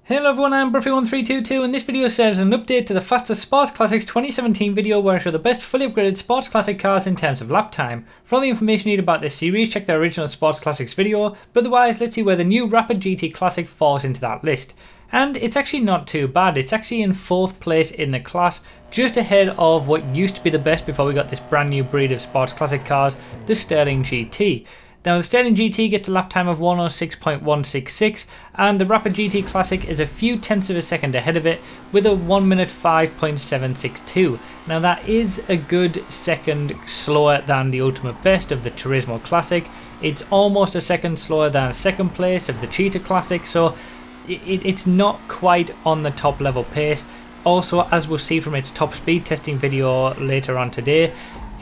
Hello everyone, I'm Bruffy1322 and this video serves as an update to the Fastest Sports Classics 2017 video where I show the best fully upgraded Sports Classic cars in terms of lap time. For all the information you need about this series, check the original Sports Classics video, but otherwise let's see where the new Rapid GT Classic falls into that list. And it's actually not too bad, it's actually in 4th place in the class, just ahead of what used to be the best before we got this brand new breed of Sports Classic cars, the Sterling GT. Now the Sterling GT gets a lap time of 106.166 and the Rapid GT Classic is a few tenths of a second ahead of it with a 1 minute 5.762. Now that is a good second slower than the ultimate best of the Turismo Classic. It's almost a second slower than second place of the Cheetah Classic, so it's not quite on the top level pace. Also, as we'll see from its top speed testing video later on today,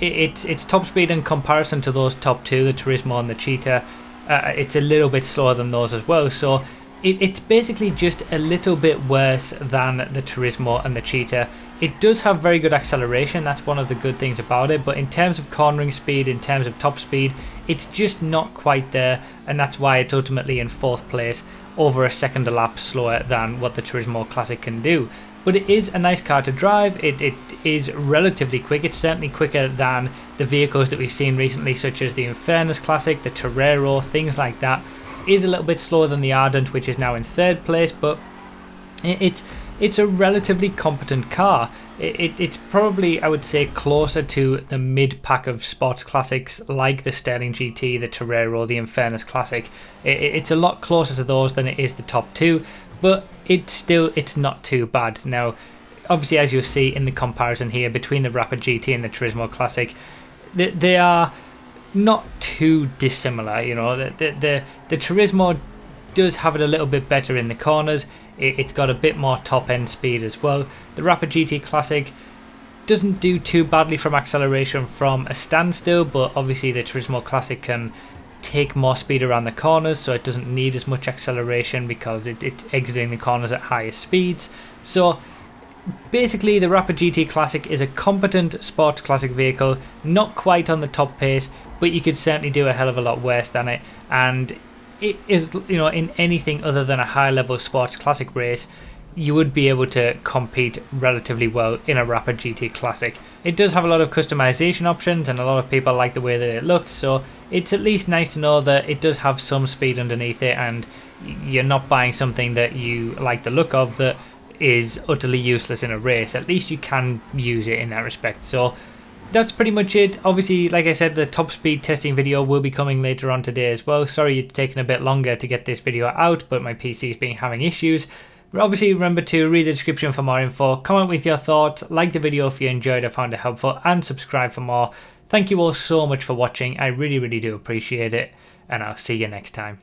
its top speed in comparison to those top two, the Turismo and the Cheetah, it's a little bit slower than those as well. So it's basically just a little bit worse than the Turismo and the Cheetah. It does have very good acceleration, that's one of the good things about it, but in terms of cornering speed, in terms of top speed, it's just not quite there, and that's why it's ultimately in 4th place, over a second a lap slower than what the Turismo Classic can do. But it is a nice car to drive, it is relatively quick, it's certainly quicker than the vehicles that we've seen recently such as the Infernus Classic, the Torero, things like that. It is a little bit slower than the Ardent, which is now in 3rd place, but it's a relatively competent car. It's probably, I would say, closer to the mid-pack of sports classics like the Sterling GT, the Torero, the Infernus Classic. It's a lot closer to those than it is the top two, but it's not too bad. Now, obviously, as you'll see in the comparison here between the Rapid GT and the Turismo Classic, they are not too dissimilar. You know, the Turismo does have it a little bit better in the corners. It's got a bit more top end speed as well. The Rapid GT Classic doesn't do too badly from acceleration from a standstill, but obviously the Turismo Classic can take more speed around the corners, so it doesn't need as much acceleration because it's exiting the corners at higher speeds. So basically the Rapid GT Classic is a competent sports classic vehicle, not quite on the top pace, but you could certainly do a hell of a lot worse than it, and it is, you know, in anything other than a high level sports classic race, you would be able to compete relatively well in a Rapid GT Classic. It does have a lot of customization options and a lot of people like the way that it looks, so it's at least nice to know that it does have some speed underneath it and you're not buying something that you like the look of that is utterly useless in a race. At least you can use it in that respect. So that's pretty much it. Obviously, like I said, the top speed testing video will be coming later on today as well. Sorry it's taken a bit longer to get this video out, but my PC's been having issues. But obviously remember to read the description for more info, comment with your thoughts, like the video if you enjoyed or found it helpful, and subscribe for more. Thank you all so much for watching, I really do appreciate it, and I'll see you next time.